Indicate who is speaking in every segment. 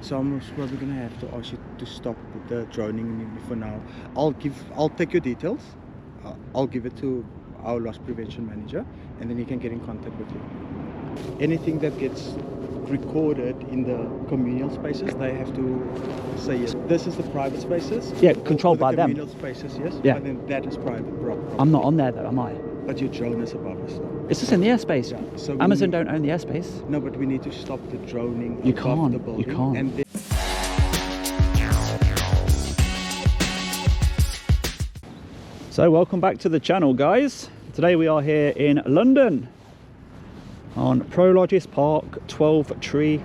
Speaker 1: So I'm probably gonna have to ask you to stop with the droning for now. I'll take your details. I'll give it to our loss prevention manager, and then he can get in contact with you. Anything that gets recorded in the communal spaces, they have to say yes. This is the private spaces.
Speaker 2: Yeah, controlled by them.
Speaker 1: Communal spaces, yes.
Speaker 2: Yeah.
Speaker 1: But then that is private property.
Speaker 2: I'm not on there though, am I?
Speaker 1: But your drone is above us. Though.
Speaker 2: It's just in the airspace.
Speaker 1: Yeah, so
Speaker 2: Amazon don't own the airspace.
Speaker 1: No, but we need to stop the droning
Speaker 2: You
Speaker 1: above
Speaker 2: can't.
Speaker 1: the building.
Speaker 2: You can't.
Speaker 1: And then
Speaker 2: So welcome back to the channel, guys. Today we are here in London on Prologis Park, 12 Tree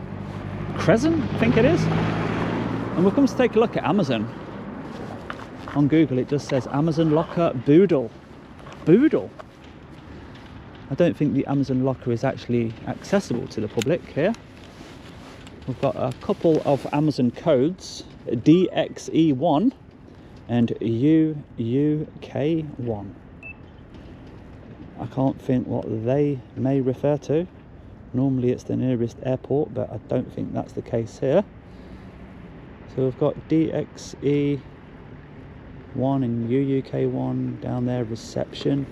Speaker 2: Crescent, I think it is. And we've come to take a look at Amazon. On Google it just says Amazon Locker Boodle. Boodle? I don't think the Amazon Locker is actually accessible to the public here. We've got a couple of Amazon codes, DXE1 and UK1. I can't think what they may refer to. Normally it's the nearest airport, but I don't think that's the case here. So we've got DXE1 and UK1 down there, reception.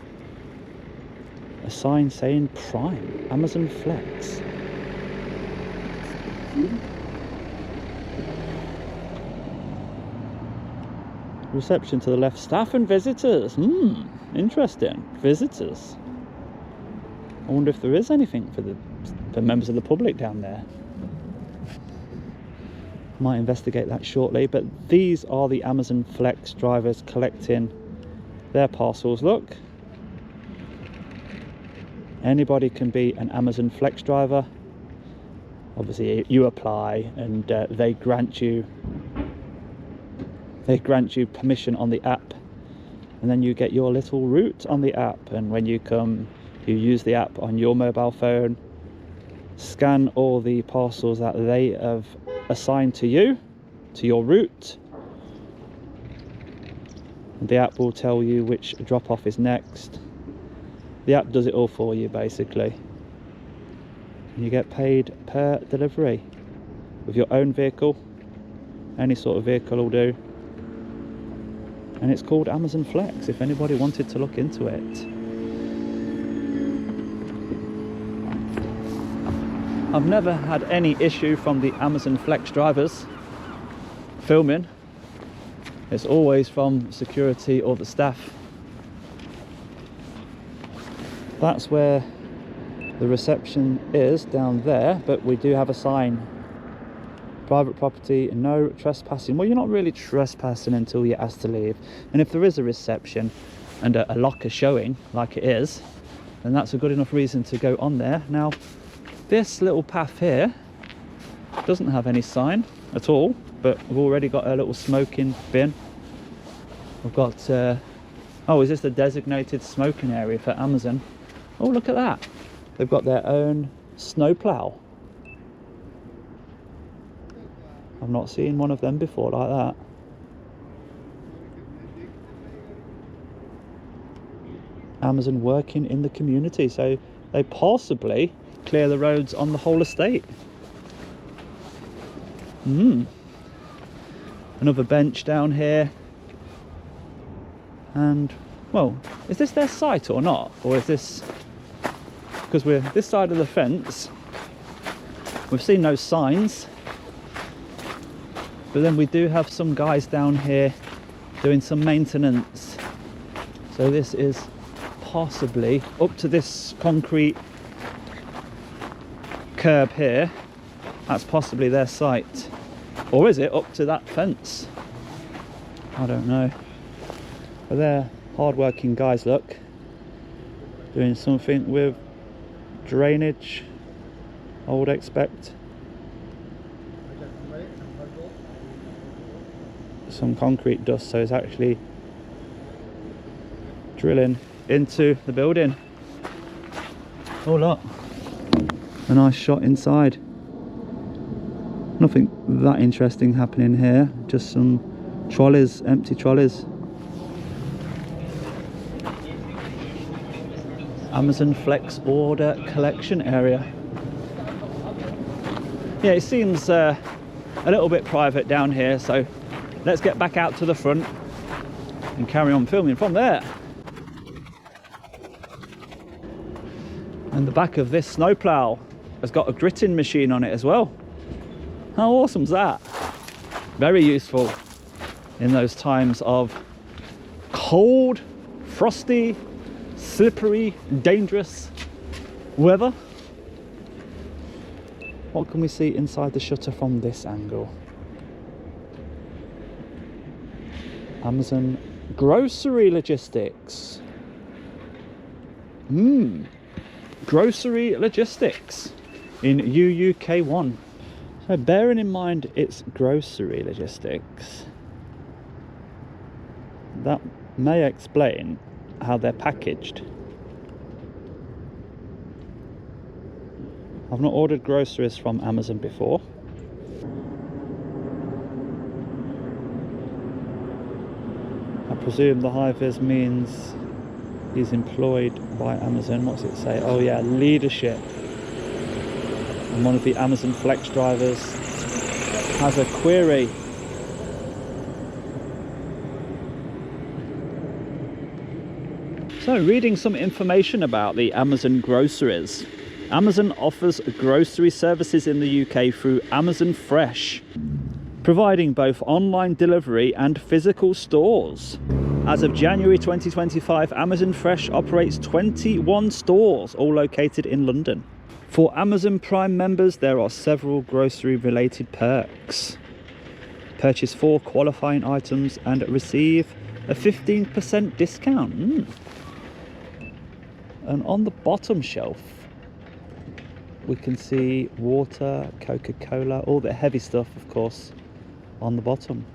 Speaker 2: A sign saying Prime, Amazon Flex. Reception to the left, staff and visitors. Interesting. Visitors. I wonder if there is anything for the members of the public down there. Might investigate that shortly, but these are the Amazon Flex drivers collecting their parcels. Look, anybody can be an Amazon Flex driver. Obviously you apply and they grant you permission on the app, and then you get your little route on the app, and when you come you use the app on your mobile phone, scan all the parcels that they have assigned to you, to your route, and the app will tell you which drop-off is next. The app does it all for you basically, and you get paid per delivery with your own vehicle. Any sort of vehicle will do. And it's called Amazon Flex, if anybody wanted to look into it. I've never had any issue from the Amazon Flex drivers filming. It's always from security or the staff. That's where the reception is, down there, but we do have a sign. Private property, no trespassing. Well, you're not really trespassing until you're asked to leave. And if there is a reception and a locker showing, like it is, then that's a good enough reason to go on there. Now, this little path here doesn't have any sign at all, but we've already got a little smoking bin. We've got, oh, is this the designated smoking area for Amazon? Oh, look at that. They've got their own snowplow. I've not seen one of them before like that. Amazon working in the community, so they possibly clear the roads on the whole estate. Another bench down here. And, well, is this their site or not? Or is this... Because we're this side of the fence. We've seen no signs. But then we do have some guys down here doing some maintenance. So this is possibly up to this concrete curb here. That's possibly their site. Or is it up to that fence? I don't know. But they're hard-working guys, look. Doing something with drainage, I would expect. Some concrete dust, so it's actually drilling into the building. Oh look, a nice shot inside. Nothing that interesting happening here, just some trolleys, empty trolleys. Amazon Flex order collection area. Yeah, it seems a little bit private down here, so let's get back out to the front and carry on filming from there. And the back of this snowplow has got a gritting machine on it as well. How awesome is that? Very useful in those times of cold, frosty, slippery, dangerous weather. What can we see inside the shutter from this angle? Amazon grocery logistics. Grocery logistics in UUK1. So bearing in mind it's grocery logistics, that may explain how they're packaged. I've not ordered groceries from Amazon before. I presume the high-vis means he's employed by Amazon. What's it say? Oh yeah, leadership. And one of the Amazon Flex drivers has a query. So, reading some information about the Amazon groceries. Amazon offers grocery services in the UK through Amazon Fresh, providing both online delivery and physical stores. As of January 2025, Amazon Fresh operates 21 stores, all located in London. For Amazon Prime members, there are several grocery-related perks. Purchase 4 qualifying items and receive a 15% discount. And on the bottom shelf, we can see water, Coca-Cola, all the heavy stuff, of course, on the bottom.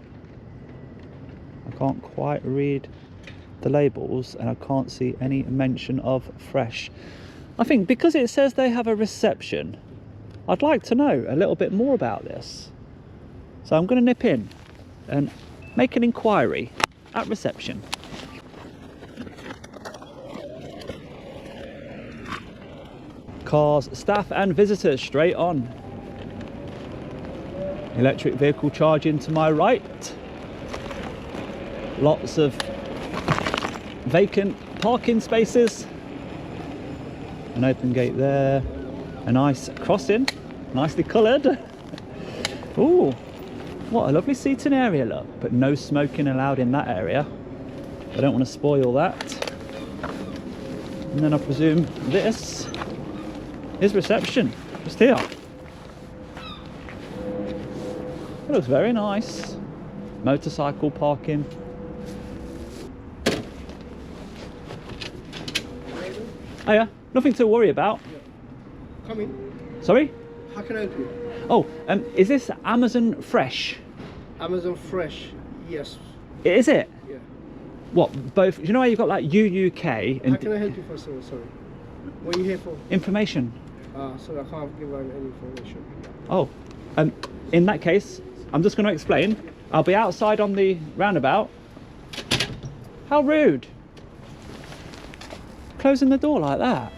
Speaker 2: I can't quite read the labels and I can't see any mention of fresh. I think because it says they have a reception, I'd like to know a little bit more about this. So I'm going to nip in and make an inquiry at reception. Cars, staff and visitors straight on. Electric vehicle charging to my right. Lots of vacant parking spaces. An open gate there. A nice crossing, nicely coloured. Ooh, what a lovely seating area, look. But no smoking allowed in that area. I don't want to spoil that. And then I presume this is reception, just here. It looks very nice. Motorcycle parking. Oh yeah, nothing to worry about.
Speaker 3: Yeah. Come in.
Speaker 2: Sorry?
Speaker 3: How can I help you?
Speaker 2: Oh, is this Amazon Fresh?
Speaker 3: Amazon Fresh, yes.
Speaker 2: Is it?
Speaker 3: Yeah.
Speaker 2: What, both, you know how you've got like UUK and...
Speaker 3: How can I help you first of all, sorry? What are you here for?
Speaker 2: Information.
Speaker 3: So I can't give out any information.
Speaker 2: Oh, in that case, I'm just going to explain. I'll be outside on the roundabout. How rude. Closing the door like that.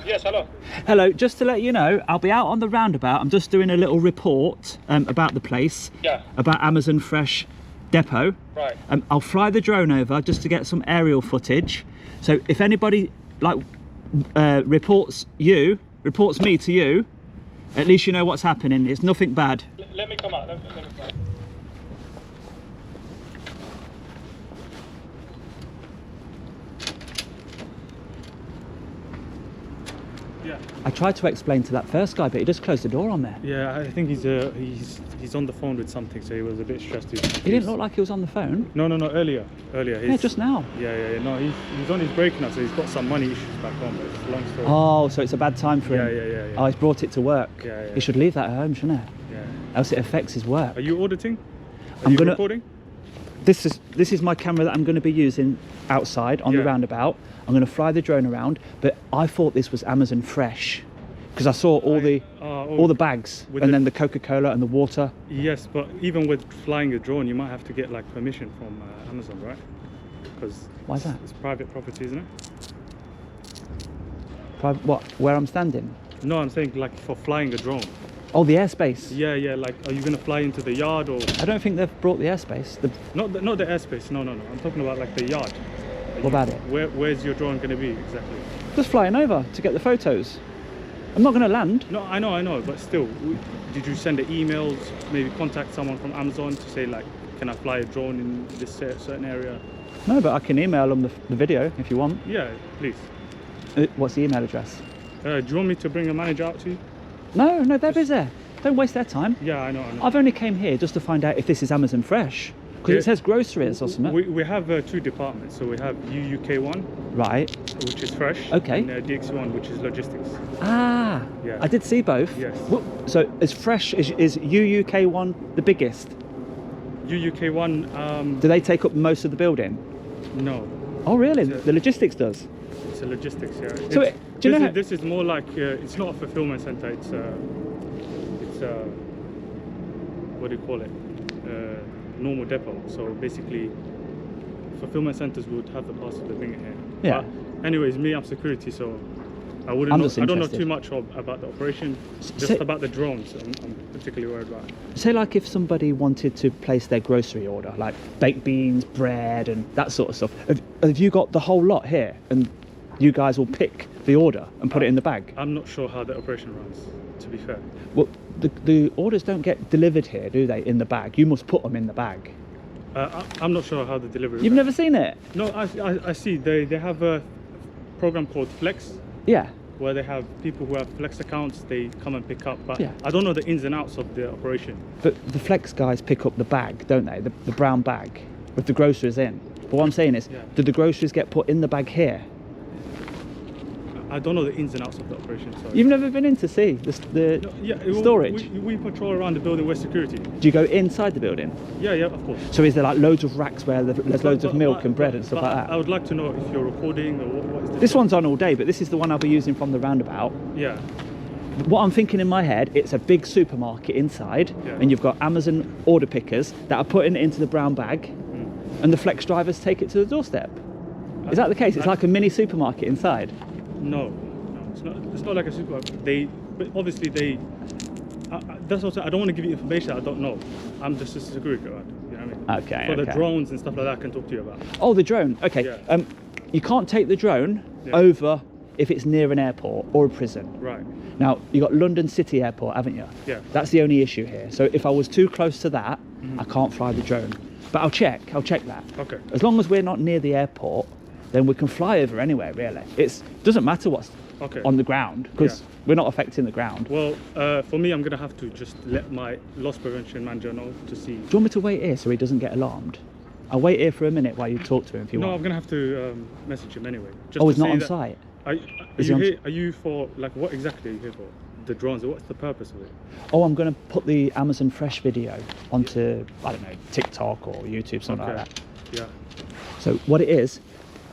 Speaker 4: Yes, hello.
Speaker 2: Hello, just to let you know, I'll be out on the roundabout. I'm just doing a little report about the place.
Speaker 4: Yeah.
Speaker 2: About Amazon Fresh Depot.
Speaker 4: Right.
Speaker 2: I'll fly the drone over just to get some aerial footage. So if anybody like reports me to you, at least you know what's happening. It's nothing bad.
Speaker 4: Let me come out. Let me come out. Yeah.
Speaker 2: I tried to explain to that first guy, but he just closed the door on there.
Speaker 4: Yeah, I think he's on the phone with something, so he was a bit stressed.
Speaker 2: He didn't look like he was on the phone.
Speaker 4: No, earlier.
Speaker 2: Yeah, just now.
Speaker 4: Yeah. No, he's on his break now, so he's got some money issues back home. But it's a long story.
Speaker 2: Oh, so it's a bad time for him.
Speaker 4: Yeah.
Speaker 2: Oh, he's brought it to work.
Speaker 4: Yeah.
Speaker 2: He should leave that at home, shouldn't he?
Speaker 4: Yeah.
Speaker 2: Else it affects his work.
Speaker 4: Are you auditing?
Speaker 2: I'm
Speaker 4: you
Speaker 2: gonna-
Speaker 4: recording?
Speaker 2: This is my camera that I'm going to be using outside on the roundabout. I'm going to fly the drone around, but I thought this was Amazon Fresh. Because I saw all the bags
Speaker 4: with
Speaker 2: and
Speaker 4: the-
Speaker 2: then the Coca-Cola and the water.
Speaker 4: Yes, but even with flying a drone, you might have to get like permission from Amazon, right? Because
Speaker 2: Why is that?
Speaker 4: It's private property, isn't it?
Speaker 2: What? Where I'm standing?
Speaker 4: No, I'm saying like for flying a drone.
Speaker 2: Oh, the airspace.
Speaker 4: Yeah, yeah. Like, are you gonna fly into the yard or?
Speaker 2: I don't think they've brought the airspace.
Speaker 4: Not the airspace. No. I'm talking about like the yard.
Speaker 2: What about it?
Speaker 4: Where's your drone gonna be exactly?
Speaker 2: Just flying over to get the photos. I'm not going to land.
Speaker 4: No, I know, but still, did you send the emails? Maybe contact someone from Amazon to say like, can I fly a drone in this certain area?
Speaker 2: No, but I can email them the video if you want.
Speaker 4: Yeah, please.
Speaker 2: What's the email address?
Speaker 4: Do you want me to bring a manager out to you?
Speaker 2: No, they're busy. Don't waste their time.
Speaker 4: Yeah, I know.
Speaker 2: I've only came here just to find out if this is Amazon Fresh. Because it says groceries or something.
Speaker 4: We have two departments. So we have UUK1,
Speaker 2: Right.
Speaker 4: which is fresh.
Speaker 2: Okay.
Speaker 4: And DX1, which is logistics.
Speaker 2: Ah.
Speaker 4: Yeah.
Speaker 2: I did see both.
Speaker 4: Yes.
Speaker 2: So is Fresh, is UUK1 the biggest?
Speaker 4: UUK1,
Speaker 2: Do they take up most of the building?
Speaker 4: no.
Speaker 2: Oh, really?
Speaker 4: It's a-
Speaker 2: The logistics does?
Speaker 4: It's a logistics, yeah.
Speaker 2: So
Speaker 4: It's-
Speaker 2: do you know
Speaker 4: this is more like, it's not a fulfillment center. It's what do you call it? Normal depot. So basically, fulfillment centers would have the parcel to bring it here.
Speaker 2: Yeah.
Speaker 4: But anyways, I'm security, so I wouldn't.
Speaker 2: I'm
Speaker 4: know,
Speaker 2: just
Speaker 4: I don't know
Speaker 2: interested.
Speaker 4: too much about the operation. Just
Speaker 2: Say-
Speaker 4: about the drones, I'm particularly worried about.
Speaker 2: Say like if somebody wanted to place their grocery order, like baked beans, bread and that sort of stuff. Have you got the whole lot here and you guys will pick the order and put it in the bag?
Speaker 4: I'm not sure how the operation runs, to be fair.
Speaker 2: Well, the orders don't get delivered here, do they, in the bag? You must put them in the bag.
Speaker 4: I'm not sure how the delivery.
Speaker 2: You've never seen it?
Speaker 4: No, I see. They have a program called Flex,
Speaker 2: Yeah.
Speaker 4: where they have people who have Flex accounts. They come and pick up, but
Speaker 2: Yeah.
Speaker 4: I don't know the ins and outs of the operation.
Speaker 2: But the Flex guys pick up the bag, don't they? The brown bag with the groceries in. But what I'm saying is,
Speaker 4: Yeah.
Speaker 2: do the groceries get put in the bag here?
Speaker 4: I don't know the ins and outs of the operation. Sorry.
Speaker 2: You've never been in to see the
Speaker 4: No, yeah,
Speaker 2: storage?
Speaker 4: We patrol around the building. We're security.
Speaker 2: Do you go inside the building?
Speaker 4: Yeah, of course.
Speaker 2: So is there like loads of racks where there's loads of milk and bread and stuff
Speaker 4: but
Speaker 2: like
Speaker 4: I
Speaker 2: that?
Speaker 4: would like to know if you're recording or what is
Speaker 2: This one's on all day, but this is the one I'll be using from the roundabout.
Speaker 4: Yeah.
Speaker 2: What I'm thinking in my head, it's a big supermarket inside,
Speaker 4: Yeah.
Speaker 2: and you've got Amazon order pickers that are putting it into the brown bag, and the Flex drivers take it to the doorstep. Is that the case? It's like a mini supermarket inside.
Speaker 4: No, it's not like a supermarket. But obviously they. That's also, I don't want to give you information I don't know. I'm just a security guard. You know what I mean?
Speaker 2: Okay.
Speaker 4: For the
Speaker 2: okay.
Speaker 4: drones and stuff like that, I can talk to you about.
Speaker 2: Oh, the drone. Okay.
Speaker 4: Yeah.
Speaker 2: You can't take the drone
Speaker 4: Yeah.
Speaker 2: over if it's near an airport or a prison.
Speaker 4: Right.
Speaker 2: Now, you got London City Airport, haven't you?
Speaker 4: Yeah.
Speaker 2: That's the only issue here. So if I was too close to that, I can't fly the drone. But I'll check that.
Speaker 4: Okay.
Speaker 2: As long as we're not near the airport, then we can fly over anywhere, really. It doesn't matter what's
Speaker 4: Okay.
Speaker 2: on the ground, because
Speaker 4: Yeah.
Speaker 2: we're not affecting the ground.
Speaker 4: Well, for me, I'm gonna have to just let my loss prevention manager know to see.
Speaker 2: Do you want me to wait here so he doesn't get alarmed? I'll wait here for a minute while you talk to him if you
Speaker 4: No,
Speaker 2: want.
Speaker 4: I'm gonna have to message him anyway. Just
Speaker 2: Oh,
Speaker 4: to
Speaker 2: he's not
Speaker 4: say
Speaker 2: on
Speaker 4: that-
Speaker 2: site?
Speaker 4: Are
Speaker 2: Is he
Speaker 4: you
Speaker 2: on
Speaker 4: here? Are you for like what exactly are you here for? The drones. What's the purpose of it?
Speaker 2: Oh, I'm going to put the Amazon Fresh video onto, I don't know, TikTok or YouTube, something like that.
Speaker 4: Yeah.
Speaker 2: So what it is,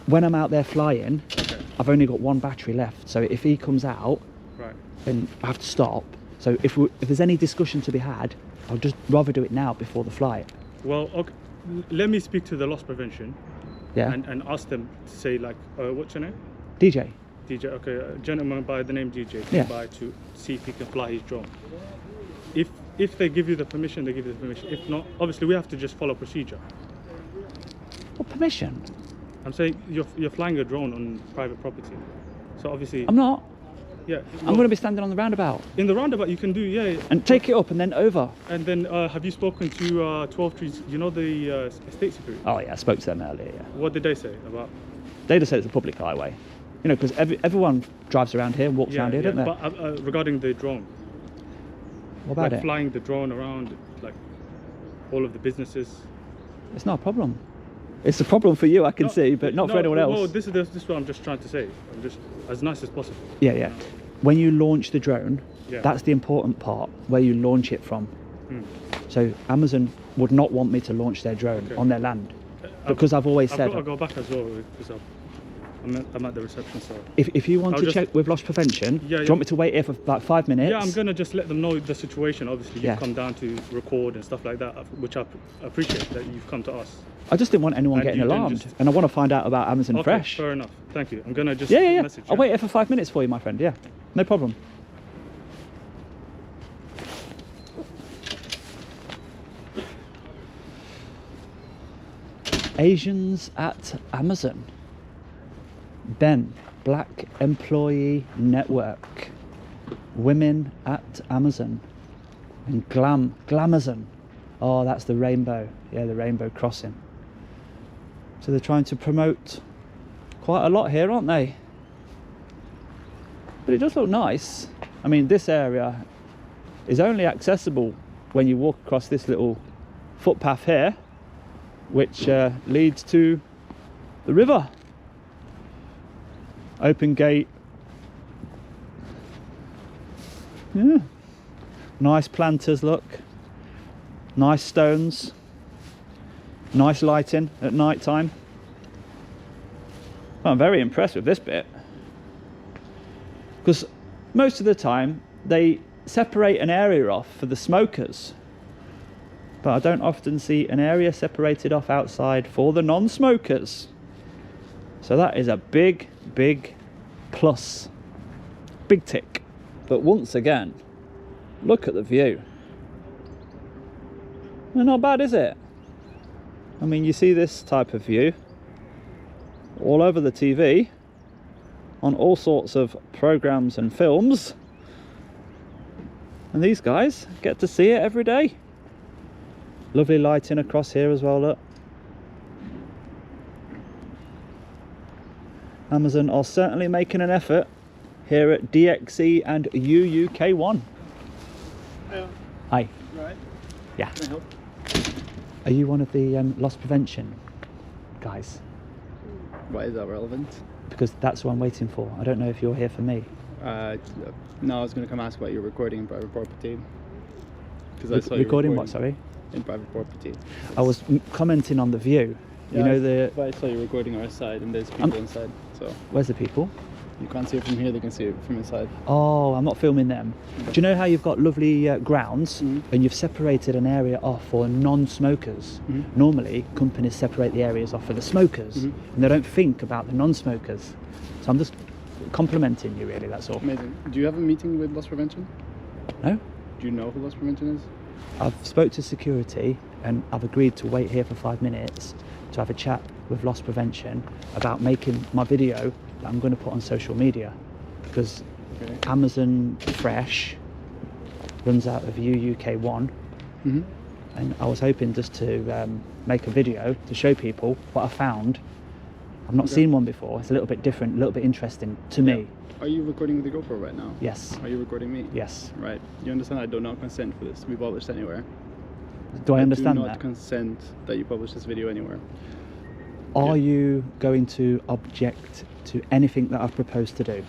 Speaker 2: when I'm out there flying,
Speaker 4: Okay.
Speaker 2: I've only got one battery left. So if he comes out,
Speaker 4: Right.
Speaker 2: then I have to stop. So if there's any discussion to be had, I'll just rather do it now before the flight.
Speaker 4: Well, okay. Let me speak to the loss prevention.
Speaker 2: Yeah.
Speaker 4: And ask them to say like, what's your name?
Speaker 2: DJ.
Speaker 4: DJ. Okay, a gentleman by the name DJ came
Speaker 2: Yeah.
Speaker 4: by to see if he can fly his drone. If they give you the permission, they give you the permission. If not, obviously we have to just follow procedure.
Speaker 2: What permission?
Speaker 4: I'm saying you're flying a drone on private property, so obviously.
Speaker 2: I'm not.
Speaker 4: Yeah.
Speaker 2: I'm going to be standing on the roundabout.
Speaker 4: In the roundabout, you can do
Speaker 2: And take it up and then over.
Speaker 4: And then have you spoken to 12 Trees? You know the estate security.
Speaker 2: Oh yeah, I spoke to them earlier, yeah.
Speaker 4: What did they say about?
Speaker 2: They just said it's a public highway. You know, because everyone drives around here and walks around here, don't they?
Speaker 4: But regarding the drone,
Speaker 2: What about
Speaker 4: like
Speaker 2: it?
Speaker 4: flying the drone around, like all of the businesses.
Speaker 2: It's not a problem. It's a problem for you, I can
Speaker 4: No,
Speaker 2: see, but not for anyone else.
Speaker 4: Well, this is what I'm just trying to say. I'm just as nice as possible.
Speaker 2: Yeah. When you launch the drone,
Speaker 4: Yeah.
Speaker 2: that's the important part, where you launch it from.
Speaker 4: Hmm.
Speaker 2: So Amazon would not want me to launch their drone
Speaker 4: Okay.
Speaker 2: on their land, because I've always said.
Speaker 4: I'll go back as well because I'm at the reception, so.
Speaker 2: If you want
Speaker 4: I'll
Speaker 2: to
Speaker 4: just-
Speaker 2: check with loss prevention,
Speaker 4: Yeah,
Speaker 2: do you want me to wait here for like 5 minutes?
Speaker 4: Yeah, I'm gonna just let them know the situation. Obviously, you've
Speaker 2: Yeah.
Speaker 4: come down to record and stuff like that, which I appreciate that you've come to us.
Speaker 2: I just didn't want anyone
Speaker 4: And
Speaker 2: getting
Speaker 4: you didn't
Speaker 2: alarmed,
Speaker 4: just-
Speaker 2: and I want to find out about Amazon
Speaker 4: Okay,
Speaker 2: Fresh.
Speaker 4: fair enough. Thank you. I'm gonna just
Speaker 2: Yeah.
Speaker 4: message
Speaker 2: I'll
Speaker 4: you.
Speaker 2: wait here for 5 minutes for you, my friend. Yeah, no problem. Asians at Amazon. Ben, Black Employee Network. Women at Amazon. And Glamazon. Oh, that's the rainbow. Yeah, the rainbow crossing. So they're trying to promote quite a lot here, aren't they? But it does look nice. I mean, this area is only accessible when you walk across this little footpath here, which leads to the river. Open gate. Yeah. Nice planters, look. Nice stones. Nice lighting at night time. Well, I'm very impressed with this bit. Because most of the time they separate an area off for the smokers. But I don't often see an area separated off outside for the non-smokers. So that is a big, big plus. Big tick. But once again, look at the view. Well, not bad, is it? I mean, you see this type of view all over the TV, on all sorts of programs and films. And these guys get to see it every day. Lovely lighting across here as well, look. Amazon are certainly making an effort here at DXE and UUK1.
Speaker 3: Hiya.
Speaker 2: Hi.
Speaker 3: Right.
Speaker 2: Yeah.
Speaker 3: Can I help?
Speaker 2: Are you one of the loss prevention guys?
Speaker 5: Why is that relevant?
Speaker 2: Because that's who I'm waiting for. I don't know if you're here for me.
Speaker 5: No, I was going to come ask about your recording in private property. Because I saw you
Speaker 2: Recording what, sorry?
Speaker 5: in private property.
Speaker 2: I was commenting on the view.
Speaker 5: Yeah,
Speaker 2: You know the...
Speaker 5: But I saw you recording outside and there's people inside. So
Speaker 2: Where's the people?
Speaker 5: you can't see it from here, they can see it from inside.
Speaker 2: Oh, I'm not filming them. Do you know how you've got lovely grounds and you've separated an area off for non-smokers? Normally, companies separate the areas off for the smokers and they don't think about the non-smokers. So I'm just complimenting you, really, that's all.
Speaker 5: Amazing. Do you have a meeting with loss prevention?
Speaker 2: No?
Speaker 5: Do you know who loss prevention is?
Speaker 2: I've spoke to security and I've agreed to wait here for 5 minutes to have a chat with loss prevention about making my video that I'm going to put on social media, because Amazon Fresh runs out of UUK1 and I was hoping just to make a video to show people what I found. I've not seen one before. It's a little bit different, a little bit interesting to me.
Speaker 5: Are you recording with the GoPro right now?
Speaker 2: Yes.
Speaker 5: Are you recording me?
Speaker 2: Yes.
Speaker 5: Right. You understand I do not consent for this to be published anywhere.
Speaker 2: Do I understand
Speaker 5: do not
Speaker 2: that?
Speaker 5: consent that you publish this video anywhere.
Speaker 2: Are you going to object to anything that I've proposed to do?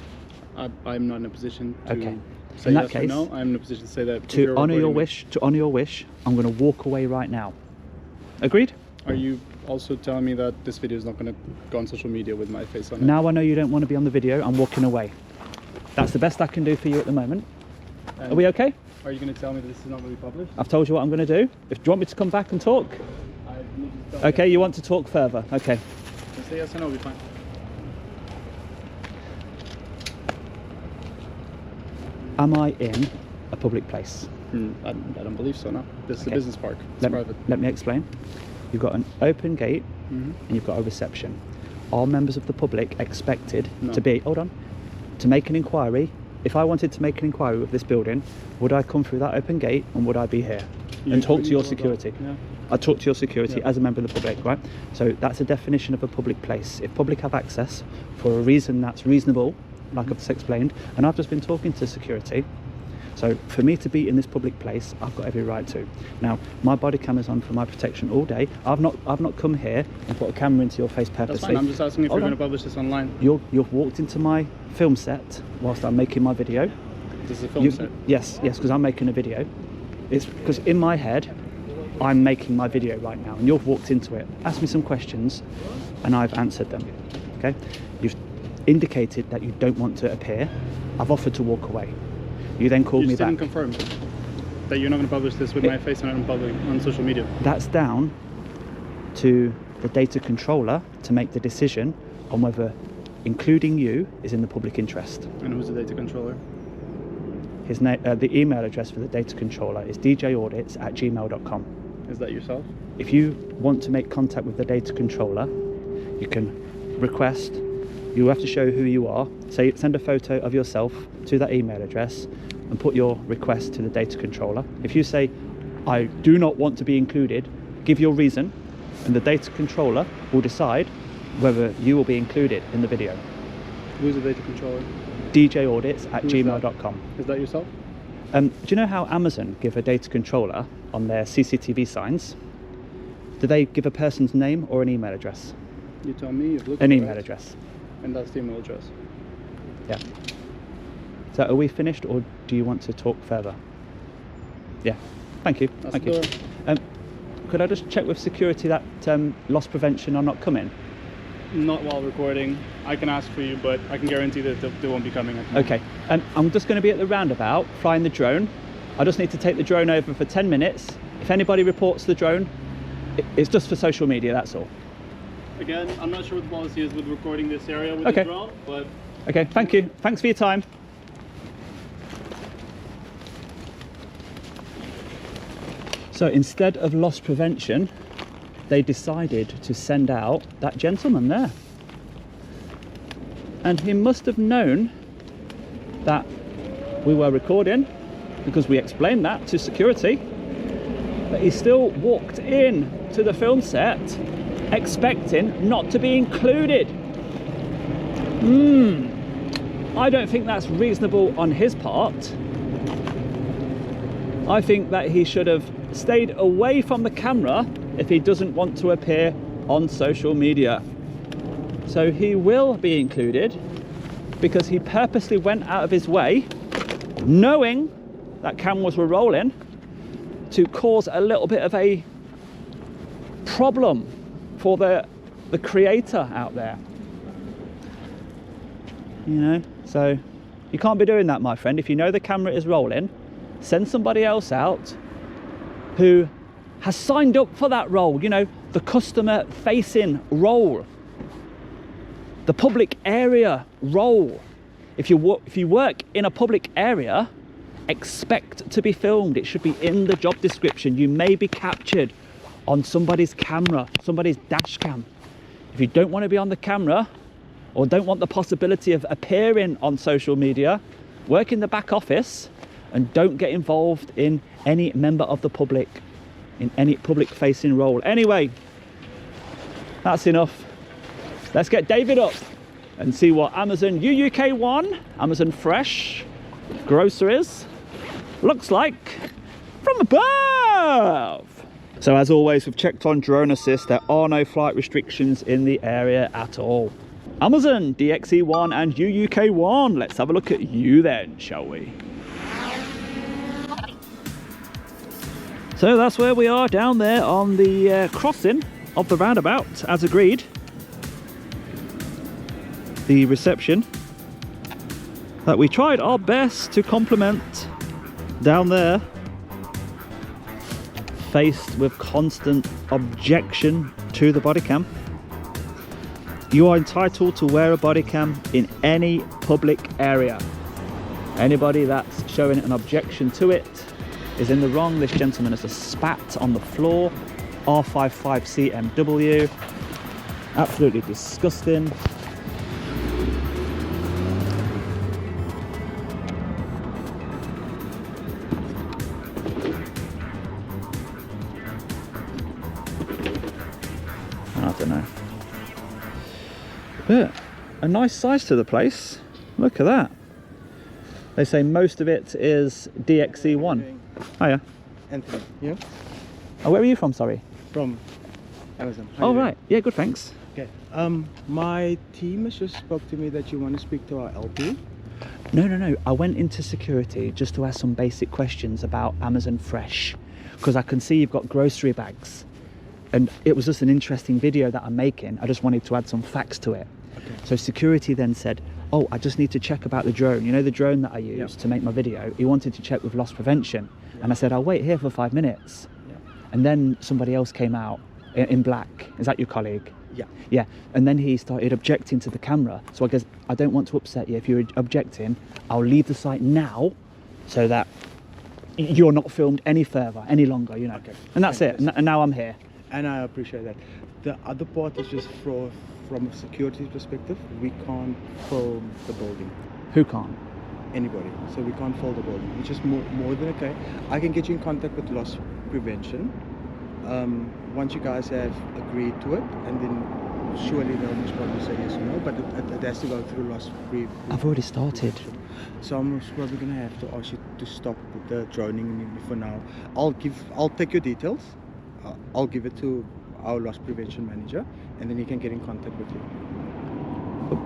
Speaker 5: I'm not in a position to
Speaker 2: Okay.
Speaker 5: say
Speaker 2: In that
Speaker 5: yes or
Speaker 2: case,
Speaker 5: no. I'm in a position to say that if
Speaker 2: To
Speaker 5: you're
Speaker 2: honour your
Speaker 5: recording me-
Speaker 2: wish, I'm going to walk away right now. Agreed?
Speaker 5: Are you also telling me that this video is not going to go on social media with my face on it?
Speaker 2: Now I know you don't want to be on the video, I'm walking away. That's the best I can do for you at the moment.
Speaker 5: And
Speaker 2: Are we okay?
Speaker 5: Are you going to tell me that this is not going to be published?
Speaker 2: I've told you what I'm going to do. Do you want me to come back and talk?
Speaker 5: I need you to tell
Speaker 2: Okay,
Speaker 5: me.
Speaker 2: you want to talk further. Okay.
Speaker 5: Just say yes or no, we'll be fine.
Speaker 2: Am I in a public place?
Speaker 5: I don't believe so, no. This is a
Speaker 2: Okay.
Speaker 5: business park. It's
Speaker 2: Let,
Speaker 5: private.
Speaker 2: let me explain. You've got an open gate and you've got a reception. Are members of the public expected
Speaker 5: No.
Speaker 2: to be, hold on, to make an inquiry? If I wanted to make an inquiry with this building, would I come through that open gate and would I be here and talk to your security?
Speaker 5: Yeah.
Speaker 2: I'd talk to your security
Speaker 5: Yeah.
Speaker 2: as a member of the public, right? So that's a definition of a public place. If public have access for a reason that's reasonable, like I've just explained, and I've just been talking to security, so for me to be in this public place, I've got every right to. Now, my body camera's on for my protection all day. I've not come here and put a camera into your face
Speaker 5: That's
Speaker 2: purposely.
Speaker 5: fine. I'm just asking if
Speaker 2: Hold
Speaker 5: you're
Speaker 2: on.
Speaker 5: going to publish this online.
Speaker 2: You've walked into my film set whilst I'm making my video.
Speaker 5: This is a film set.
Speaker 2: Yes, because I'm making a video. It's because in my head, I'm making my video right now, and you've walked into it, asked me some questions, and I've answered them. Okay, you've indicated that you don't want to appear. I've offered to walk away. You then called me back.
Speaker 5: You didn't confirm that you're not going to publish this with my face on public on social media.
Speaker 2: That's down to the data controller to make the decision on whether including you is in the public interest.
Speaker 5: And who's the data controller?
Speaker 2: His name, the email address for the data controller is djaudits@gmail.com.
Speaker 5: Is that yourself?
Speaker 2: If you want to make contact with the data controller, you can request. You have to show who you are. Say, send a photo of yourself to that email address and put your request to the data controller. If you say, I do not want to be included, give your reason, and the data controller will decide whether you will be included in the video.
Speaker 5: Who's the data controller?
Speaker 2: djaudits@gmail.com.
Speaker 5: Is that yourself?
Speaker 2: Do you know how Amazon give a data controller on their CCTV signs? Do they give a person's name or an email address?
Speaker 5: You tell me. You've looked
Speaker 2: An
Speaker 5: at
Speaker 2: email
Speaker 5: it,
Speaker 2: address.
Speaker 5: and that's the email address.
Speaker 2: Yeah. So are we finished, or do you want to talk further? Yeah. Thank you.
Speaker 5: That's
Speaker 2: Thank
Speaker 5: the
Speaker 2: you.
Speaker 5: door.
Speaker 2: Could I just check with security that loss prevention are not coming?
Speaker 5: Not while recording. I can ask for you, but I can guarantee that they won't be coming. At the moment.
Speaker 2: Okay. I'm just going to be at the roundabout flying the drone. I just need to take the drone over for 10 minutes. If anybody reports the drone, it's just for social media, that's all.
Speaker 5: Again, I'm not sure what the policy is with recording this area with
Speaker 2: Okay.
Speaker 5: the drone, but
Speaker 2: Okay, thank you. Thanks for your time. So instead of loss prevention, they decided to send out that gentleman there. And he must have known that we were recording, because we explained that to security, but he still walked in to the film set expecting not to be included. I don't think that's reasonable on his part. I think that he should have stayed away from the camera if he doesn't want to appear on social media. So he will be included because he purposely went out of his way, knowing that cameras were rolling, to cause a little bit of a problem for the creator out there. You know, so you can't be doing that, my friend. If you know the camera is rolling, send somebody else out who has signed up for that role, you know, the customer facing role, the public area role. If you work in a public area, expect to be filmed. It should be in the job description. You may be captured on somebody's camera, somebody's dash cam. If you don't want to be on the camera, or don't want the possibility of appearing on social media, work in the back office and don't get involved in any member of the public, in any public facing role. Anyway, that's enough. Let's get David up and see what Amazon UUK1, Amazon Fresh groceries looks like from above. So as always, we've checked on drone assist. There are no flight restrictions in the area at all. Amazon DXE1 and UUK1. Let's have a look at you then, shall we? So that's where we are, down there on the crossing of the roundabout, as agreed. The reception that we tried our best to compliment down there, faced with constant objection to the body cam. You are entitled to wear a body cam in any public area. Anybody that's showing an objection to it is in the wrong. This gentleman has a spat on the floor. R55CMW. Absolutely disgusting. I don't know. But a nice size to the place. Look at that. They say most of it is DXE1. Hiya.
Speaker 1: Anthony, yeah?
Speaker 2: Oh, where are you from, sorry?
Speaker 1: From Amazon. How
Speaker 2: Oh,
Speaker 1: you
Speaker 2: right. Yeah, good, thanks.
Speaker 1: doing? Okay. My team has just spoke to me that you want to speak to our LP.
Speaker 2: No. I went into security just to ask some basic questions about Amazon Fresh, because I can see you've got grocery bags. and it was just an interesting video that I'm making. I just wanted to add some facts to it.
Speaker 1: Okay.
Speaker 2: So security then said, oh, I just need to check about the drone. You know, the drone that I used to make my video? He wanted to check with loss prevention. And I said, I'll wait here for 5 minutes. And then somebody else came out in black. Is that your colleague?
Speaker 1: Yeah.
Speaker 2: Yeah. And then he started objecting to the camera. So I guess, I don't want to upset you. If you're objecting, I'll leave the site now so that you're not filmed any further, any longer, you know.
Speaker 1: Okay.
Speaker 2: And that's it. And now I'm here.
Speaker 1: And I appreciate that. The other part is just from a security perspective, we can't film the building.
Speaker 2: Who can't?
Speaker 1: Anybody. So we can't film the building, which is more than okay. I can get you in contact with loss prevention. Once you guys have agreed to it, and then surely they'll most probably say yes or no, but it has to go through loss prevention.
Speaker 2: I've already started.
Speaker 1: So I'm probably gonna have to ask you to stop with the droning for now. I'll take your details. I'll give it to our loss prevention manager, and then he can get in contact with you.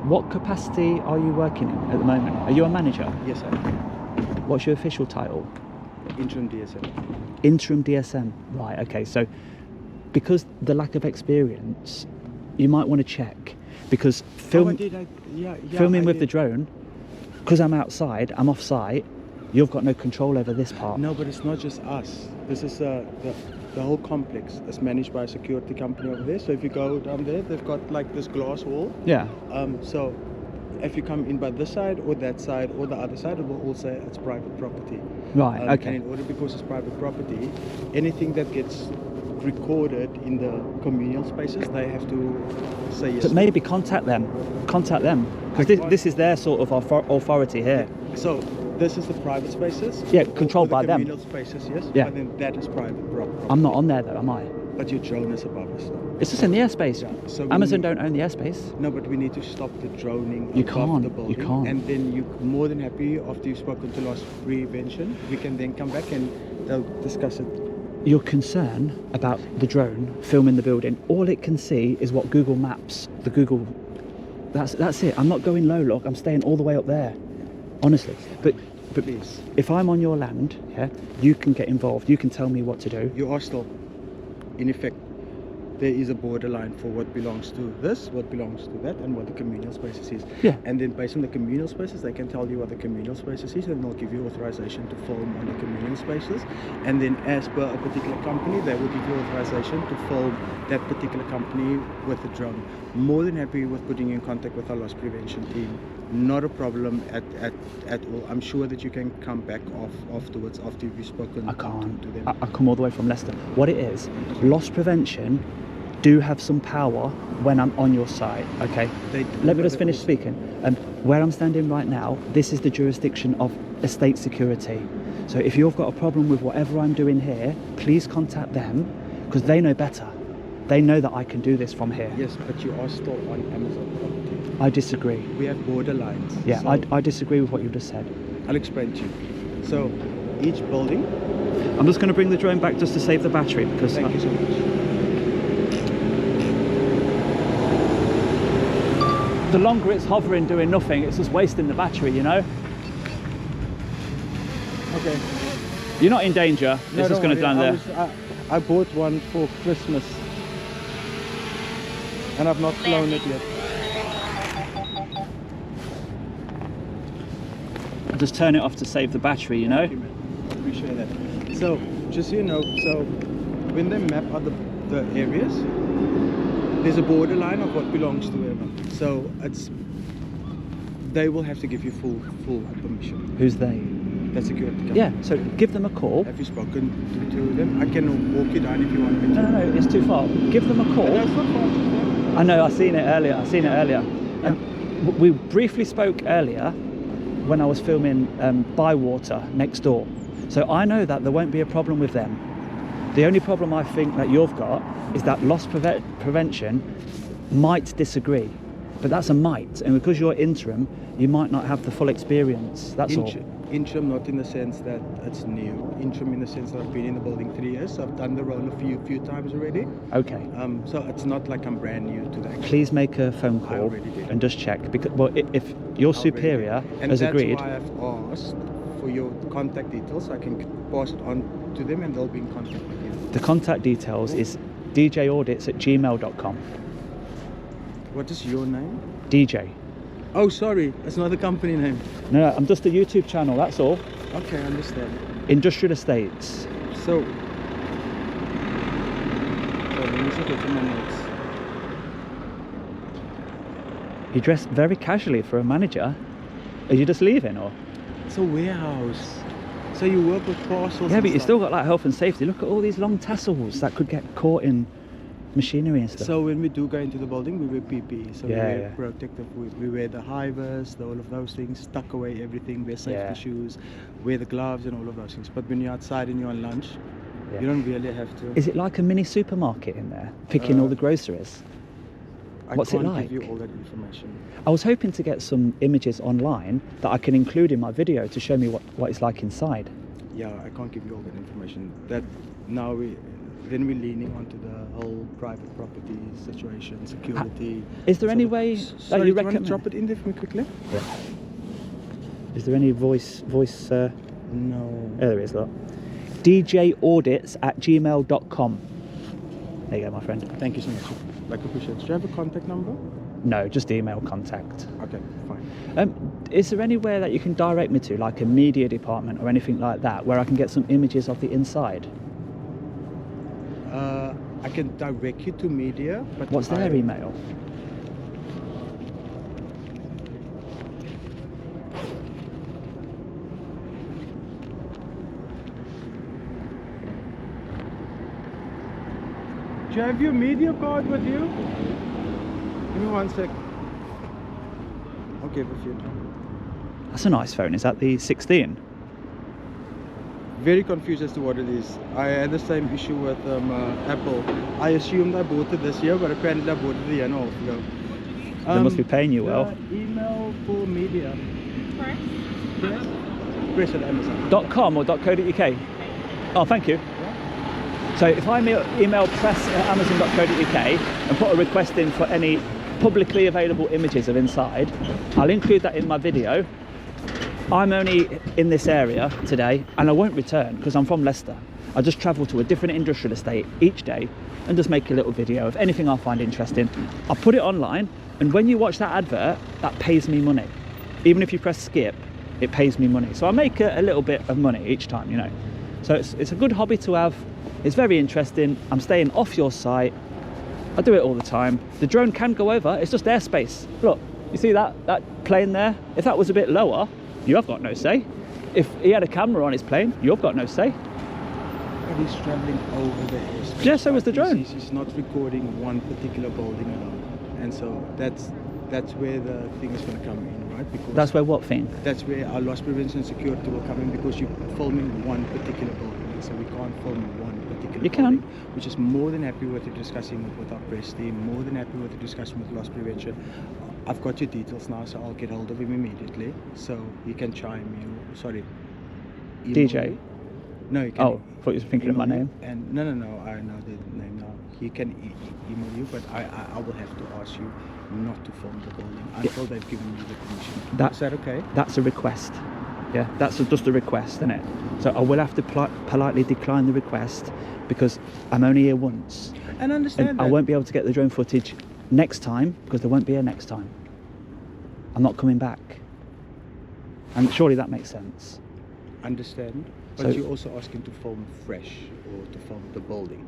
Speaker 2: What capacity are you working in at the moment? Are you a manager?
Speaker 1: Yes, sir.
Speaker 2: What's your official title?
Speaker 1: Interim DSM.
Speaker 2: Interim DSM. Right, okay. So because the lack of experience, you might want to check, because filming with the drone, because I'm outside, I'm off site, you've got no control over this part.
Speaker 1: No, but it's not just us. This is the whole complex is managed by a security company over there. So if you go down there, they've got like this glass wall.
Speaker 2: Yeah.
Speaker 1: So if you come in by this side or that side or the other side, it will all say it's private property.
Speaker 2: Right, okay.
Speaker 1: And in order, because it's private property, anything that gets recorded in the communal spaces, they have to say yes.
Speaker 2: But maybe contact them, because this is their sort of authority here.
Speaker 1: So this is the private spaces.
Speaker 2: Yeah, controlled by them.
Speaker 1: Communal spaces, yes.
Speaker 2: Yeah.
Speaker 1: But then that is private property.
Speaker 2: I'm not on there though, am I?
Speaker 1: But your drone is above us though.
Speaker 2: It's just in the airspace.
Speaker 1: Yeah, so
Speaker 2: Amazon don't own the airspace.
Speaker 1: No, but we need to stop the droning
Speaker 2: You
Speaker 1: above
Speaker 2: can't,
Speaker 1: the building.
Speaker 2: you can't.
Speaker 1: And then you're more than happy, after you've spoken to loss prevention, we can then come back and they'll discuss it.
Speaker 2: Your concern about the drone filming the building, all it can see is what Google Maps, that's it. I'm not going low, look, I'm staying all the way up there, honestly. But
Speaker 1: Please.
Speaker 2: if I'm on your land, yeah, you can get involved, you can tell me what to do.
Speaker 1: You are still, in effect, there is a borderline for what belongs to this, what belongs to that, and what the communal spaces is.
Speaker 2: Yeah.
Speaker 1: And then based on the communal spaces, they can tell you what the communal spaces is, and they'll give you authorization to film on the communal spaces. And then as per a particular company, they will give you authorization to film that particular company with the drone. More than happy with putting you in contact with our loss prevention team. Not a problem at all. I'm sure that you can come back afterwards after you've spoken
Speaker 2: I can't.
Speaker 1: to them.
Speaker 2: I come all the way from Leicester. What it is, loss prevention do have some power when I'm on your site, okay? Let me just finish speaking. Where I'm standing right now, this is the jurisdiction of estate security. So if you've got a problem with whatever I'm doing here, please contact them, because they know better. They know that I can do this from here.
Speaker 1: Yes, but you are still on Amazon property.
Speaker 2: I disagree.
Speaker 1: We have borderlines.
Speaker 2: Yeah,
Speaker 1: so
Speaker 2: I disagree with what you just said.
Speaker 1: I'll explain to you. So each building.
Speaker 2: I'm just going to bring the drone back just to save the battery, because
Speaker 1: Thank you so much.
Speaker 2: the longer it's hovering doing nothing, it's just wasting the battery, you know?
Speaker 1: Okay.
Speaker 2: You're not in danger.
Speaker 1: No,
Speaker 2: It's just going to
Speaker 1: don't
Speaker 2: down
Speaker 1: worry.
Speaker 2: there.
Speaker 1: I bought one for Christmas, and I've not flown it yet.
Speaker 2: I'll just turn it off to save the battery, you know?
Speaker 1: Thank you, man. I appreciate that. So, just so you know, so when they map out the areas, there's a borderline of what belongs to whoever. So they will have to give you full permission.
Speaker 2: Who's they?
Speaker 1: That security company.
Speaker 2: Yeah, so give them a call.
Speaker 1: Have you spoken to them? I can walk you down if you want me to.
Speaker 2: No, it's too far. Give them a call.
Speaker 1: No, it's not far. Just there.
Speaker 2: I know, I've seen it earlier.
Speaker 1: Yeah.
Speaker 2: We briefly spoke earlier when I was filming Bywater next door. So I know that there won't be a problem with them. The only problem I think that you've got is that loss prevention might disagree. But that's a might, and because you're interim, you might not have the full experience. That's all.
Speaker 1: Interim, not in the sense that it's new. Interim in the sense that I've been in the building 3 years. So I've done the role a few times already.
Speaker 2: Okay.
Speaker 1: So it's not like I'm brand new to that.
Speaker 2: Please make a phone
Speaker 1: I
Speaker 2: call
Speaker 1: already did.
Speaker 2: and just check, because well, if your superior has agreed.
Speaker 1: And that's why I've asked for your contact details, so I can pass it on to them, and they'll be in contact with you.
Speaker 2: The contact details is djaudits@gmail.com.
Speaker 1: What is your name?
Speaker 2: DJ.
Speaker 1: Oh, sorry, that's not the company name.
Speaker 2: No, I'm just a YouTube channel, that's all.
Speaker 1: Okay, I understand.
Speaker 2: Industrial estates.
Speaker 1: So let me just get to my notes.
Speaker 2: You dress very casually for a manager. Are you just leaving, or?
Speaker 1: It's a warehouse. So you work with parcels.
Speaker 2: Yeah,
Speaker 1: and
Speaker 2: but you
Speaker 1: stuff.
Speaker 2: still got like health and safety. Look at all these long tassels that could get caught in machinery and stuff.
Speaker 1: So when we do go into the building, we wear PPE. So we
Speaker 2: Yeah,
Speaker 1: wear
Speaker 2: yeah.
Speaker 1: protective. We wear the high vis, all of those things, tuck away everything, wear safety
Speaker 2: Yeah.
Speaker 1: shoes, wear the gloves and all of those things. But when you're outside and you're on lunch,
Speaker 2: Yeah.
Speaker 1: you don't really have to.
Speaker 2: Is it like a mini supermarket in there, picking all the groceries? What's it
Speaker 1: I can't
Speaker 2: like?
Speaker 1: give you all that information.
Speaker 2: I was hoping to get some images online that I can include in my video to show me what it's like inside.
Speaker 1: Yeah, I can't give you all that information. That now we're leaning onto the whole private property situation, security.
Speaker 2: Is there any
Speaker 1: So-
Speaker 2: way
Speaker 1: Sorry,
Speaker 2: that
Speaker 1: do
Speaker 2: you
Speaker 1: you want to
Speaker 2: recommend?
Speaker 1: drop it in there for me quickly?
Speaker 2: Is there any voice?
Speaker 1: No.
Speaker 2: There is, look. djaudits@gmail.com. There you go, my friend.
Speaker 1: Thank you so much. Like, appreciate it. Do you have a contact number?
Speaker 2: No, just email contact.
Speaker 1: Okay, fine.
Speaker 2: Is there anywhere that you can direct me to, like a media department or anything like that, where I can get some images of the inside?
Speaker 1: I can direct you to media, but
Speaker 2: What's their email?
Speaker 1: Do you have your media card with you? Give me 1 sec. I'll give it to you.
Speaker 2: That's a nice phone. Is that the 16?
Speaker 1: Very confused as to what it is. I had the same issue with Apple. I assumed I bought it this year, but apparently I bought it a year and a half ago.
Speaker 2: They must be paying you well.
Speaker 1: The email for media. Press? Press at Amazon.
Speaker 2: .com or .co.uk? Oh, thank you. So if I email press@amazon.co.uk and put a request in for any publicly available images of inside, I'll include that in my video. I'm only in this area today and I won't return because I'm from Leicester. I just travel to a different industrial estate each day and just make a little video of anything I find interesting. I'll put it online, and when you watch that advert, that pays me money. Even if you press skip, it pays me money. So I make a little bit of money each time, you know. So it's a good hobby to have. It's very interesting. I'm staying off your site. I do it all the time. The drone can go over, it's just airspace. Look, you see that plane there? If that was a bit lower, you have got no say. If he had a camera on his plane, you've got no say.
Speaker 1: But he's traveling over the airspace.
Speaker 2: Yeah, so was the drone.
Speaker 1: He's not recording one particular building alone. And so that's where the thing is going to come in, right? Because
Speaker 2: That's where what thing?
Speaker 1: that's where our loss prevention and security will come in, because you're filming one particular building. So we can't film one particular
Speaker 2: You can.
Speaker 1: building, which is more than happy with you discussing it with our press team, more than happy with the discussion with loss prevention. I've got your details now, so I'll get hold of him immediately. So he can chime you. Sorry. email
Speaker 2: DJ?
Speaker 1: you. No, you can.
Speaker 2: Oh, I thought you were thinking of my
Speaker 1: email you,
Speaker 2: name.
Speaker 1: And no, I know the name now. He can email you, but I will have to ask you not to film the building until they've given you the permission. Is that okay?
Speaker 2: That's a request. Yeah, that's just a request, isn't it? So I will have to politely decline the request because I'm only here once.
Speaker 1: And understand
Speaker 2: And
Speaker 1: that.
Speaker 2: I won't be able to get the drone footage next time because there won't be a next time. I'm not coming back. And surely that makes sense.
Speaker 1: Understand, but
Speaker 2: So-
Speaker 1: you're also asking to film fresh or to film the building,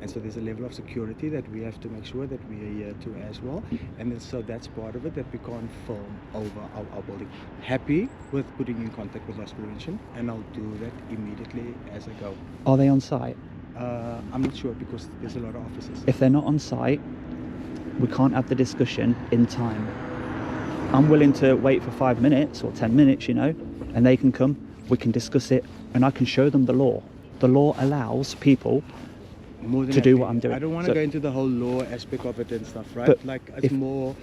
Speaker 1: and so there's a level of security that we have to make sure that we are here to as well, and then, so that's part of it, that we can't film over our building. Happy with putting you in contact with loss prevention, and I'll do that immediately as I go.
Speaker 2: Are they on site?
Speaker 1: I'm not sure because there's a lot of officers.
Speaker 2: If they're not on site, we can't have the discussion in time. I'm willing to wait for 5 minutes or 10 minutes, you know, and they can come, we can discuss it, and I can show them the law. The law allows people
Speaker 1: More than
Speaker 2: to do
Speaker 1: happy.
Speaker 2: what I'm doing.
Speaker 1: I don't want
Speaker 2: So-
Speaker 1: to go into the whole law aspect of it and stuff, right?
Speaker 2: But
Speaker 1: Like it's
Speaker 2: if-
Speaker 1: more.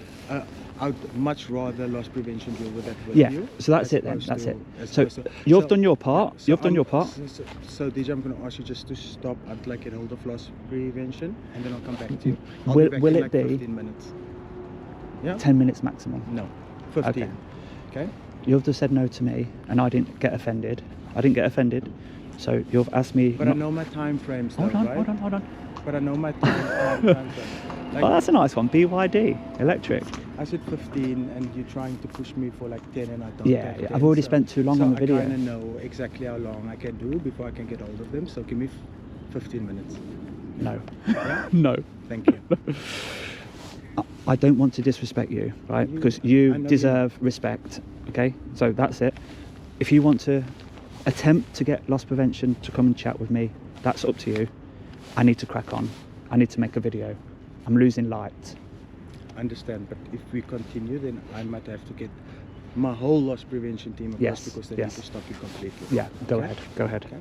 Speaker 1: I'd much rather loss prevention deal with that with
Speaker 2: Yeah,
Speaker 1: you.
Speaker 2: so that's
Speaker 1: as
Speaker 2: it then,
Speaker 1: opposed
Speaker 2: that's
Speaker 1: to-
Speaker 2: it.
Speaker 1: as
Speaker 2: So
Speaker 1: opposed to-
Speaker 2: you've
Speaker 1: so-
Speaker 2: done your part,
Speaker 1: so
Speaker 2: you've done
Speaker 1: I'm-
Speaker 2: your part.
Speaker 1: So DJ, I'm going to ask you just to stop until I get hold of loss prevention, and then I'll come back to you. I'll
Speaker 2: Will-
Speaker 1: be back
Speaker 2: will
Speaker 1: in
Speaker 2: it
Speaker 1: like
Speaker 2: be
Speaker 1: 15 minutes? Yeah.
Speaker 2: 10 minutes maximum.
Speaker 1: No, 15.
Speaker 2: Okay.
Speaker 1: Okay.
Speaker 2: You've just said no to me and I didn't get offended. So you've asked me
Speaker 1: But I know my time frames, though,
Speaker 2: Hold on,
Speaker 1: right?
Speaker 2: hold on.
Speaker 1: but I know my time. Like,
Speaker 2: Oh, that's a nice one. BYD, electric.
Speaker 1: I said 15 and you're trying to push me for like 10 and I don't
Speaker 2: Yeah,
Speaker 1: have
Speaker 2: yeah,
Speaker 1: 10,
Speaker 2: I've already
Speaker 1: so-
Speaker 2: spent too long
Speaker 1: so
Speaker 2: on the video.
Speaker 1: I kind of know exactly how long I can do before I can get hold of them, so give me 15 minutes.
Speaker 2: No.
Speaker 1: Yeah?
Speaker 2: No.
Speaker 1: Thank you.
Speaker 2: I don't want to disrespect you, right? Because
Speaker 1: I
Speaker 2: you
Speaker 1: know
Speaker 2: deserve respect, okay? So that's it. If you want to attempt to get loss prevention to come and chat with me, that's up to you. I need to crack on. I need to make a video. I'm losing light.
Speaker 1: I understand, but if we continue, then I might have to get my whole loss prevention team across
Speaker 2: Yes,
Speaker 1: because they
Speaker 2: yes.
Speaker 1: need to stop you completely.
Speaker 2: Yeah, go
Speaker 1: Okay?
Speaker 2: ahead, go ahead.
Speaker 1: Okay.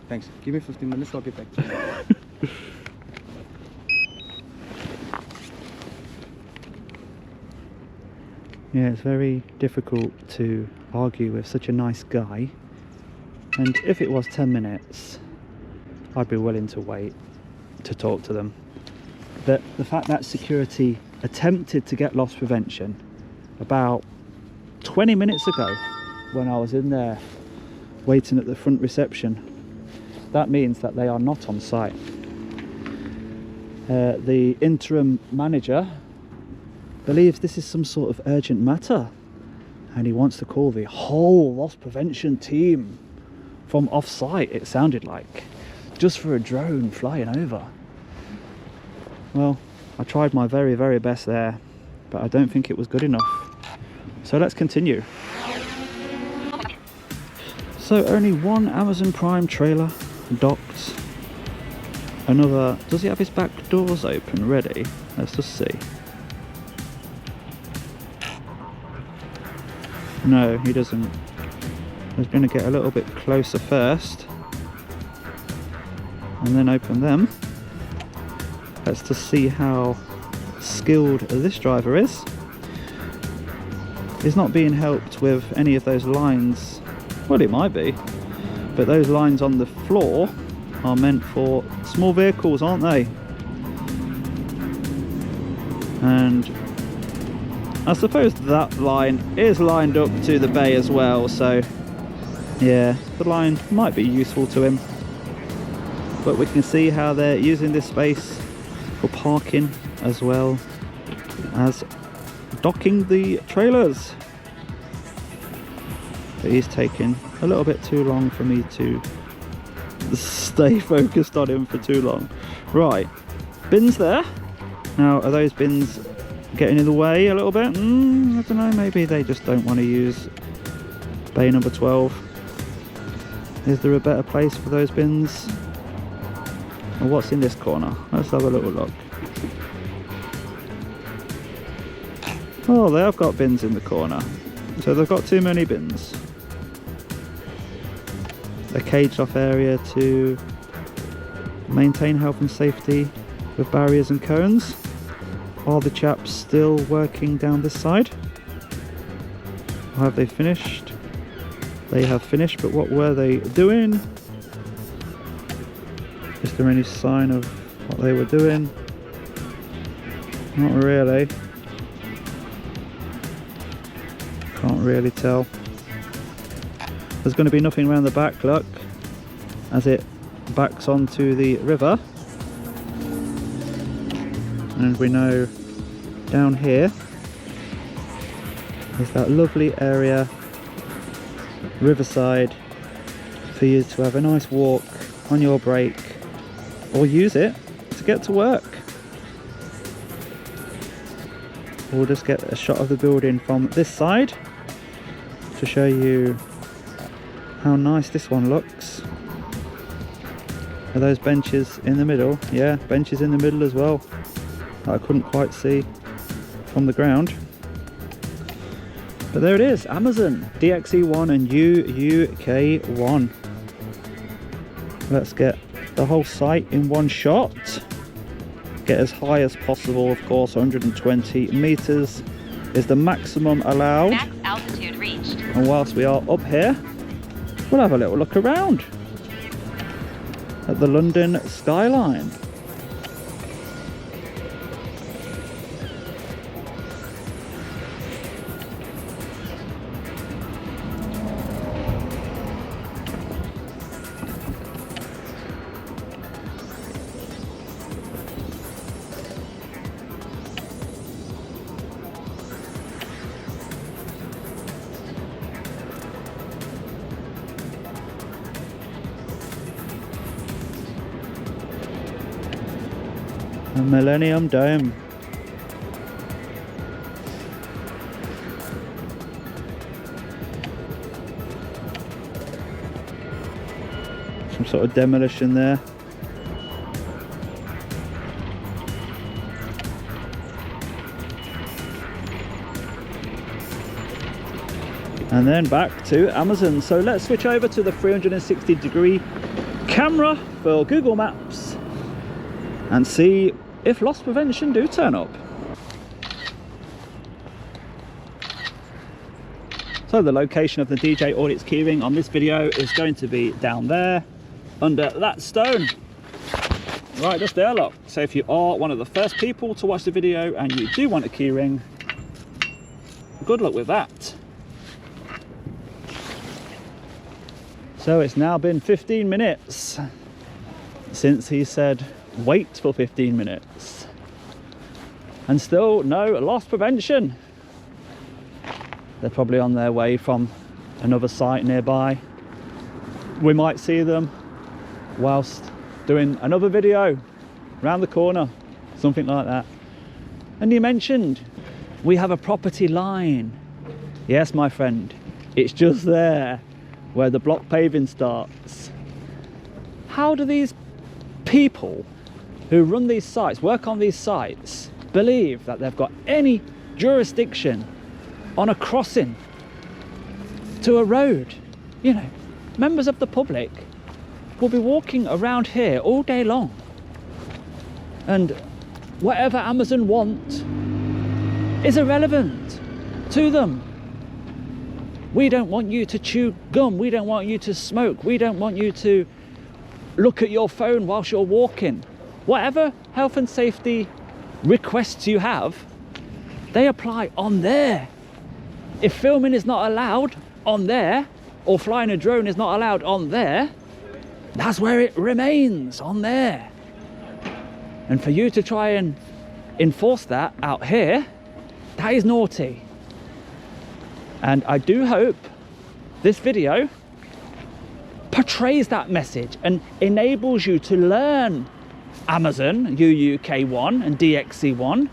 Speaker 1: Thanks. Give me 15 minutes, I'll get back to you.
Speaker 2: Yeah, it's very difficult to argue with such a nice guy. And if it was 10 minutes, I'd be willing to wait to talk to them. But the fact that security attempted to get loss prevention about 20 minutes ago when I was in there waiting at the front reception, that means that they are not on site. The interim manager believes this is some sort of urgent matter and he wants to call the whole loss prevention team from off-site, it sounded like, just for a drone flying over. Well, I tried my very, very best there, but I don't think it was good enough. So let's continue. So only one Amazon Prime trailer docked. Another, does he have his back doors open ready? Let's just see. No, he doesn't. I was going to get a little bit closer first and then open them. Let's just see how skilled this driver is. He's not being helped with any of those lines. Well, it might be, but those lines on the floor are meant for small vehicles, aren't they? And I suppose that line is lined up to the bay as well, so yeah, the line might be useful to him. But we can see how they're using this space for parking as well as docking the trailers. But he's taking a little bit too long for me to stay focused on him for too long. Right, bins there. Now, are those bins getting in the way a little bit? I don't know, maybe they just don't want to use bay number 12. Is there a better place for those bins? And what's in this corner? Let's have a little look. Oh, they have got bins in the corner. So they've got too many bins. A caged off area to maintain health and safety with barriers and cones. Are the chaps still working down this side? Or have they finished? They have finished, but what were they doing? Is there any sign of what they were doing? Not really. Can't really tell. There's going to be nothing around the back, look, as it backs onto the river. And we know down here is that lovely area, riverside, for you to have a nice walk on your break or use it to get to work. We'll just get a shot of the building from this side to show you how nice this one looks. Are those benches in the middle? Yeah, benches in the middle as well. I couldn't quite see from the ground. But there it is, Amazon DXE1 and UUK1. Let's get the whole site in one shot. Get as high as possible, of course. 120 meters is the maximum allowed.
Speaker 6: Max altitude reached.
Speaker 2: And whilst we are up here, we'll have a little look around at the London skyline. The Millennium Dome. Some sort of demolition there. And then back to Amazon. So let's switch over to the 360-degree camera for Google Maps and see if loss prevention do turn up. So the location of the djaudits keyring on this video is going to be down there under that stone. Right, just there, look. So if you are one of the first people to watch the video and you do want a keyring, good luck with that. So it's now been 15 minutes since he said wait for 15 minutes. And still no loss prevention. They're probably on their way from another site nearby. We might see them whilst doing another video around the corner, something like that. And you mentioned we have a property line. Yes, my friend, it's just there where the block paving starts. How do these people who run these sites, work on these sites, believe that they've got any jurisdiction on a crossing to a road? You know, members of the public will be walking around here all day long, and whatever Amazon want is irrelevant to them. We don't want you to chew gum, we don't want you to smoke, we don't want you to look at your phone whilst you're walking. Whatever health and safety requests you have, they apply on there. If filming is not allowed on there, or flying a drone is not allowed on there, that's where it remains, on there. And for you to try and enforce that out here, that is naughty. And I do hope this video portrays that message and enables you to learn Amazon UUK1 and DXC1.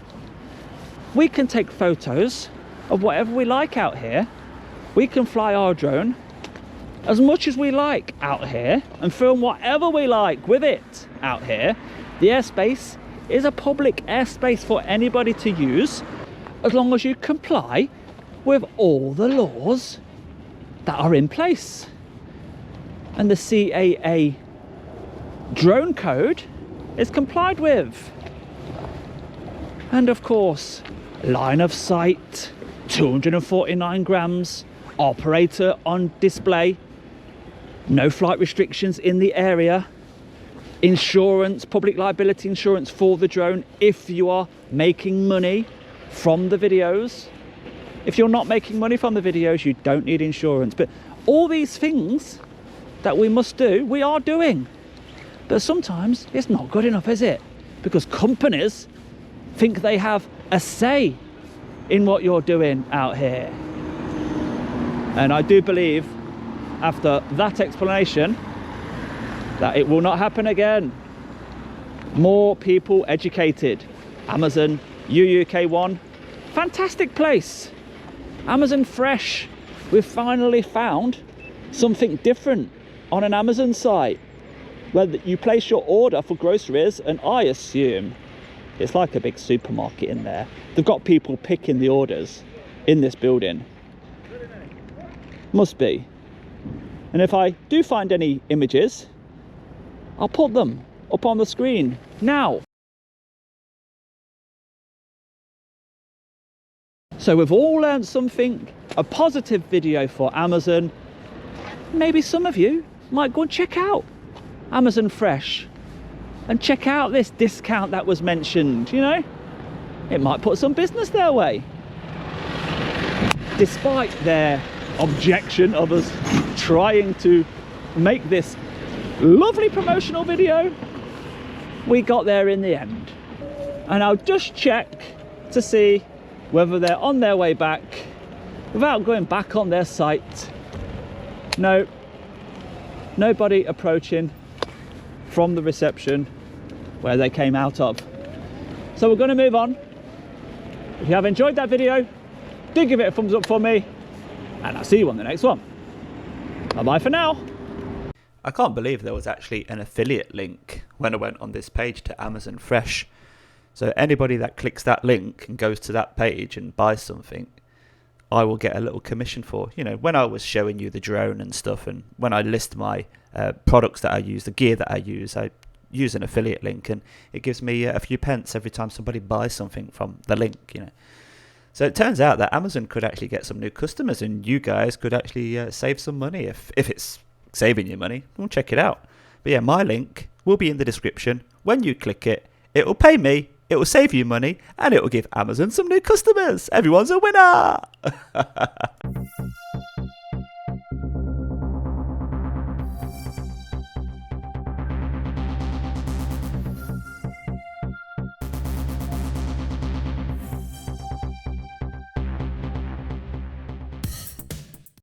Speaker 2: We can take photos of whatever we like out here. We can fly our drone as much as we like out here and film whatever we like with it out here. The airspace is a public airspace for anybody to use, as long as you comply with all the laws that are in place. And the CAA drone code is complied with. And of course, line of sight, 249 grams, operator on display, no flight restrictions in the area, insurance, public liability insurance for the drone if you are making money from the videos. If you're not making money from the videos, you don't need insurance. But all these things that we must do, we are doing. But sometimes it's not good enough, is it? Because companies think they have a say in what you're doing out here. And I do believe, after that explanation, that it will not happen again. More people educated. Amazon UUK1, fantastic place. Amazon Fresh, we've finally found something different on an Amazon site where you place your order for groceries, and I assume it's like a big supermarket in there. They've got people picking the orders in this building. Must be. And if I do find any images, I'll put them up on the screen now. So we've all learned something, a positive video for Amazon. Maybe some of you might go and check out Amazon Fresh and check out this discount that was mentioned, you know? It might put some business their way. Despite their objection of us trying to make this lovely promotional video, we got there in the end. And I'll just check to see whether they're on their way back without going back on their site. No, nobody approaching from the reception where they came out of. So we're going to move on. If you have enjoyed that video, do give it a thumbs up for me, and I'll see you on the next one. Bye bye for now. I can't believe there was actually an affiliate link when I went on this page to Amazon Fresh. So anybody that clicks that link and goes to that page and buys something, I will get a little commission for. You know, when I was showing you the drone and stuff, and when I list my products that I use, the gear that I use an affiliate link, and it gives me a few pence every time somebody buys something from the link, you know. So it turns out that Amazon could actually get some new customers, and you guys could actually save some money if it's saving you money. We'll check it out. But yeah, my link will be in the description. When you click it, it will pay me, it will save you money, and it will give Amazon some new customers. Everyone's a winner.